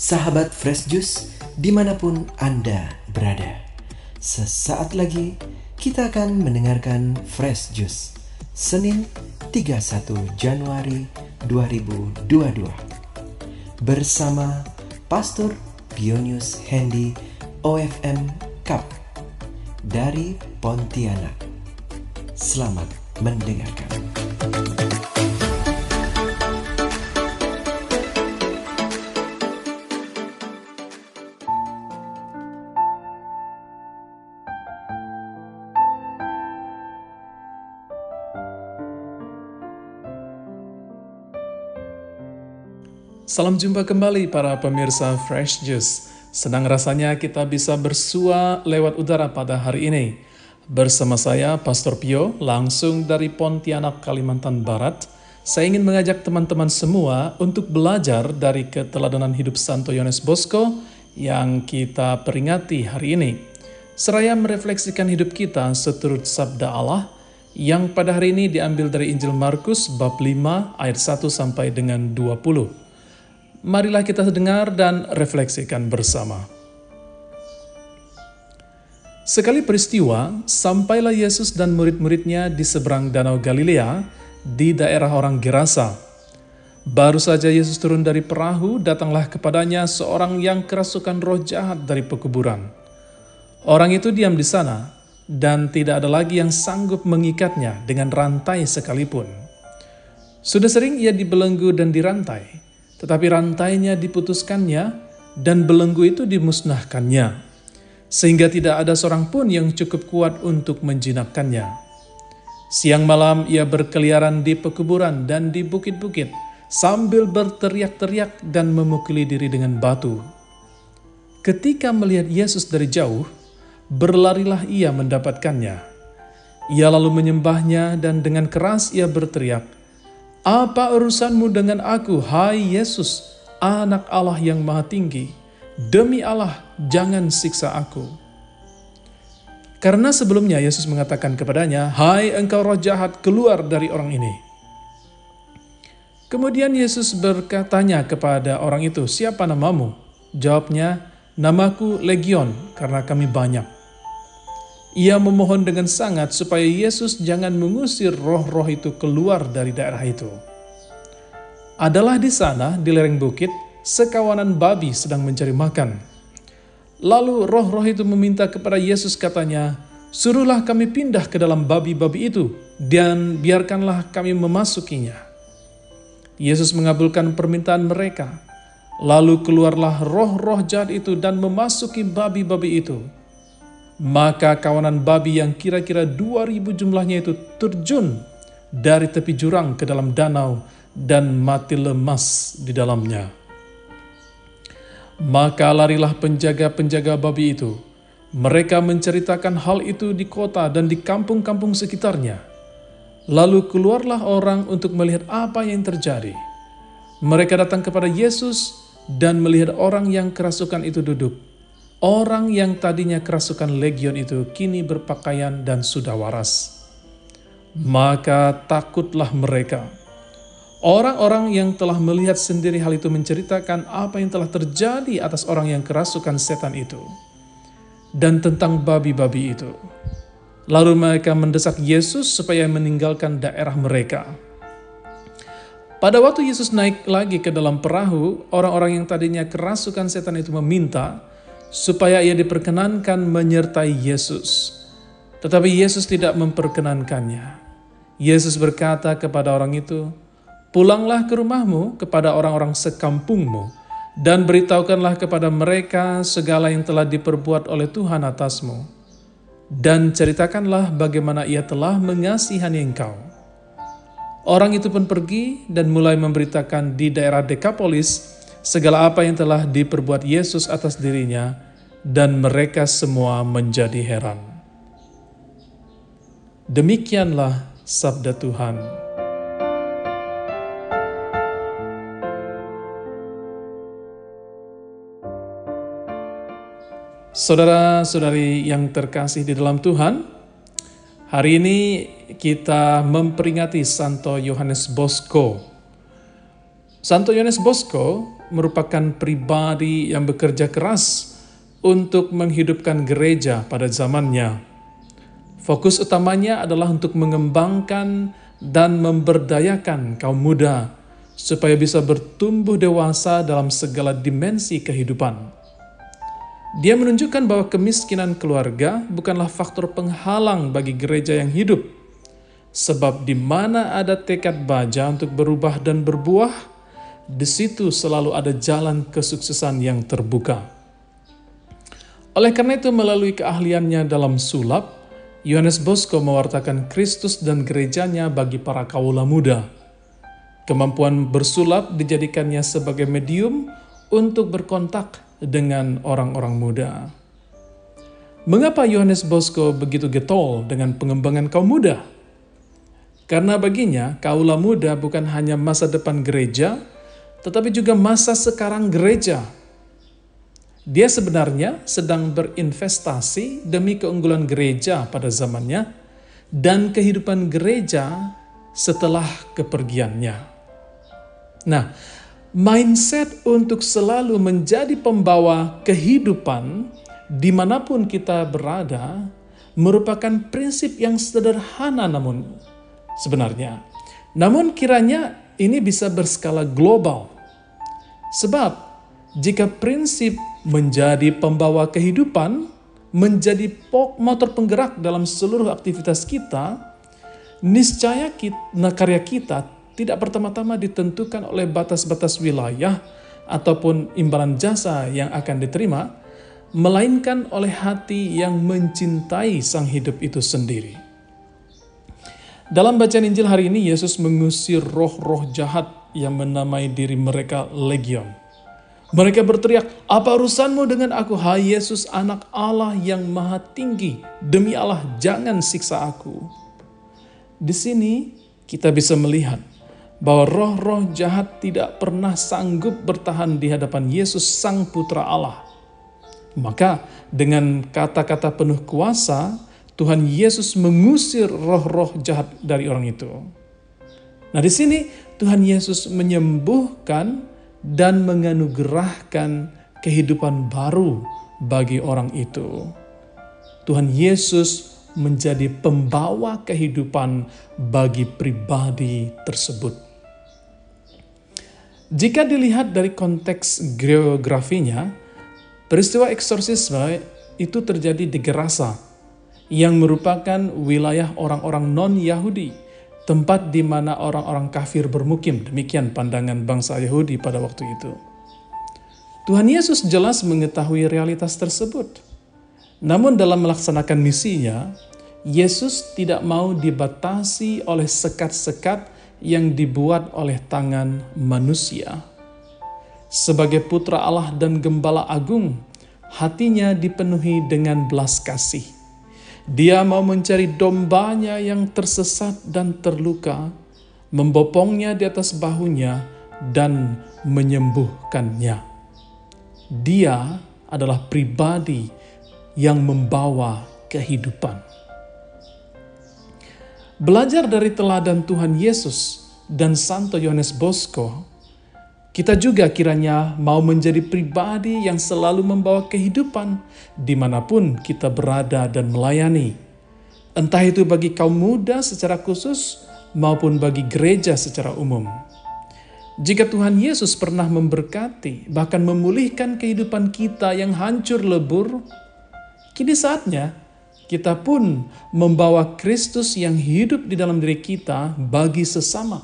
Sahabat Fresh Juice dimanapun Anda berada, sesaat lagi kita akan mendengarkan Fresh Juice Senin 31 Januari 2022 bersama Pastor Pionius Hendy OFM Cup dari Pontianak. Selamat mendengarkan. Salam jumpa kembali para pemirsa Fresh Juice. Senang rasanya kita bisa bersua lewat udara pada hari ini. Bersama saya, Pastor Pio, langsung dari Pontianak, Kalimantan Barat. Saya ingin mengajak teman-teman semua untuk belajar dari keteladanan hidup Santo Yohanes Bosco yang kita peringati hari ini. Seraya merefleksikan hidup kita seturut sabda Allah yang pada hari ini diambil dari Injil Markus bab 5 ayat 1 sampai dengan 20. Marilah kita dengar dan refleksikan bersama. Sekali peristiwa, sampailah Yesus dan murid-muridnya di seberang Danau Galilea, di daerah orang Gerasa. Baru saja Yesus turun dari perahu, datanglah kepadanya seorang yang kerasukan roh jahat dari pekuburan. Orang itu diam di sana, dan tidak ada lagi yang sanggup mengikatnya dengan rantai sekalipun. Sudah sering ia dibelenggu dan dirantai, tetapi rantainya diputuskannya dan belenggu itu dimusnahkannya, sehingga tidak ada seorang pun yang cukup kuat untuk menjinakkannya. Siang malam ia berkeliaran di pekuburan dan di bukit-bukit sambil berteriak-teriak dan memukuli diri dengan batu. Ketika melihat Yesus dari jauh, berlarilah ia mendapatkannya. Ia lalu menyembahnya dan dengan keras ia berteriak, "Apa urusanmu dengan aku, hai Yesus, Anak Allah yang Maha Tinggi? Demi Allah, jangan siksa aku." Karena sebelumnya Yesus mengatakan kepadanya, "Hai engkau roh jahat, keluar dari orang ini." Kemudian Yesus berkatanya kepada orang itu, "Siapa namamu?" Jawabnya, "Namaku Legion, karena kami banyak." Ia memohon dengan sangat supaya Yesus jangan mengusir roh-roh itu keluar dari daerah itu. Adalah di sana, di lereng bukit, sekawanan babi sedang mencari makan. Lalu roh-roh itu meminta kepada Yesus, katanya, "Suruhlah kami pindah ke dalam babi-babi itu, dan biarkanlah kami memasukinya." Yesus mengabulkan permintaan mereka. Lalu keluarlah roh-roh jahat itu dan memasuki babi-babi itu. Maka kawanan babi yang kira-kira 2.000 jumlahnya itu terjun dari tepi jurang ke dalam danau dan mati lemas di dalamnya. Maka larilah penjaga-penjaga babi itu. Mereka menceritakan hal itu di kota dan di kampung-kampung sekitarnya. Lalu keluarlah orang untuk melihat apa yang terjadi. Mereka datang kepada Yesus dan melihat orang yang kerasukan itu duduk. Orang yang tadinya kerasukan legion itu kini berpakaian dan sudah waras. Maka takutlah mereka. Orang-orang yang telah melihat sendiri hal itu menceritakan apa yang telah terjadi atas orang yang kerasukan setan itu dan tentang babi-babi itu. Lalu mereka mendesak Yesus supaya meninggalkan daerah mereka. Pada waktu Yesus naik lagi ke dalam perahu, orang-orang yang tadinya kerasukan setan itu meminta supaya ia diperkenankan menyertai Yesus. Tetapi Yesus tidak memperkenankannya. Yesus berkata kepada orang itu, "Pulanglah ke rumahmu kepada orang-orang sekampungmu, dan beritahukanlah kepada mereka segala yang telah diperbuat oleh Tuhan atasmu. Dan ceritakanlah bagaimana ia telah mengasihani engkau." Orang itu pun pergi dan mulai memberitakan di daerah Dekapolis segala apa yang telah diperbuat Yesus atas dirinya, dan mereka semua menjadi heran. Demikianlah sabda Tuhan. Saudara-saudari yang terkasih di dalam Tuhan, hari ini kita memperingati Santo Yohanes Bosco. Santo Yohanes Bosco merupakan pribadi yang bekerja keras untuk menghidupkan gereja pada zamannya. Fokus utamanya adalah untuk mengembangkan dan memberdayakan kaum muda supaya bisa bertumbuh dewasa dalam segala dimensi kehidupan. Dia menunjukkan bahwa kemiskinan keluarga bukanlah faktor penghalang bagi gereja yang hidup, sebab di mana ada tekad baja untuk berubah dan berbuah, di situ selalu ada jalan kesuksesan yang terbuka. Oleh karena itu, melalui keahliannya dalam sulap, Yohanes Bosco mewartakan Kristus dan gerejanya bagi para kaula muda. Kemampuan bersulap dijadikannya sebagai medium untuk berkontak dengan orang-orang muda. Mengapa Yohanes Bosco begitu getol dengan pengembangan kaum muda? Karena baginya, kaula muda bukan hanya masa depan gereja, tetapi juga masa sekarang gereja. Dia sebenarnya sedang berinvestasi demi keunggulan gereja pada zamannya dan kehidupan gereja setelah kepergiannya. Nah, mindset untuk selalu menjadi pembawa kehidupan dimanapun kita berada merupakan prinsip yang sederhana namun kiranya ini bisa berskala global. Sebab jika prinsip menjadi pembawa kehidupan, menjadi motor penggerak dalam seluruh aktivitas kita, niscaya karya kita tidak pertama-tama ditentukan oleh batas-batas wilayah ataupun imbalan jasa yang akan diterima, melainkan oleh hati yang mencintai sang hidup itu sendiri. Dalam bacaan Injil hari ini, Yesus mengusir roh-roh jahat yang menamai diri mereka legion. Mereka berteriak, "Apa urusanmu dengan aku, hai Yesus, anak Allah yang maha tinggi? Demi Allah, jangan siksa aku." Di sini kita bisa melihat bahwa roh-roh jahat tidak pernah sanggup bertahan di hadapan Yesus, Sang Putra Allah. Maka dengan kata-kata penuh kuasa, Tuhan Yesus mengusir roh-roh jahat dari orang itu. Nah, di sini Tuhan Yesus menyembuhkan dan menganugerahkan kehidupan baru bagi orang itu. Tuhan Yesus menjadi pembawa kehidupan bagi pribadi tersebut. Jika dilihat dari konteks geografinya, peristiwa eksorsisme itu terjadi di Gerasa, yang merupakan wilayah orang-orang non-Yahudi, tempat di mana orang-orang kafir bermukim. Demikian pandangan bangsa Yahudi pada waktu itu. Tuhan Yesus jelas mengetahui realitas tersebut. Namun dalam melaksanakan misinya, Yesus tidak mau dibatasi oleh sekat-sekat yang dibuat oleh tangan manusia. Sebagai putra Allah dan gembala agung, hatinya dipenuhi dengan belas kasih. Dia mau mencari dombanya yang tersesat dan terluka, membopongnya di atas bahunya, dan menyembuhkannya. Dia adalah pribadi yang membawa kehidupan. Belajar dari teladan Tuhan Yesus dan Santo Yohanes Bosco, kita juga kiranya mau menjadi pribadi yang selalu membawa kehidupan dimanapun kita berada dan melayani. Entah itu bagi kaum muda secara khusus maupun bagi gereja secara umum. Jika Tuhan Yesus pernah memberkati, bahkan memulihkan kehidupan kita yang hancur lebur, kini saatnya kita pun membawa Kristus yang hidup di dalam diri kita bagi sesama.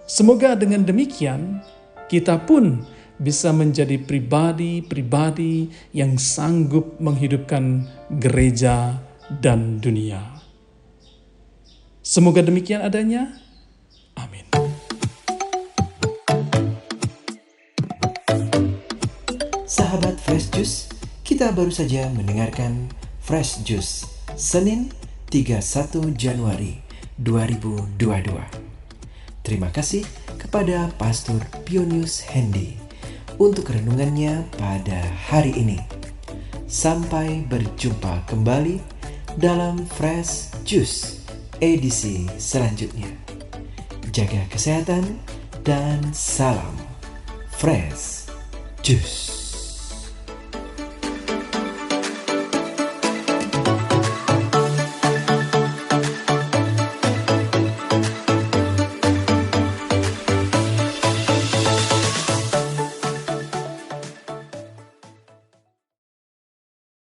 Semoga dengan demikian, kita pun bisa menjadi pribadi-pribadi yang sanggup menghidupkan gereja dan dunia. Semoga demikian adanya. Amin. Sahabat Fresh Juice, kita baru saja mendengarkan Fresh Juice Senin 31 Januari 2022. Terima kasih kepada Pastor Pionius Hendy untuk renungannya pada hari ini. Sampai berjumpa kembali dalam Fresh Juice edisi selanjutnya. Jaga kesehatan, dan salam Fresh Juice.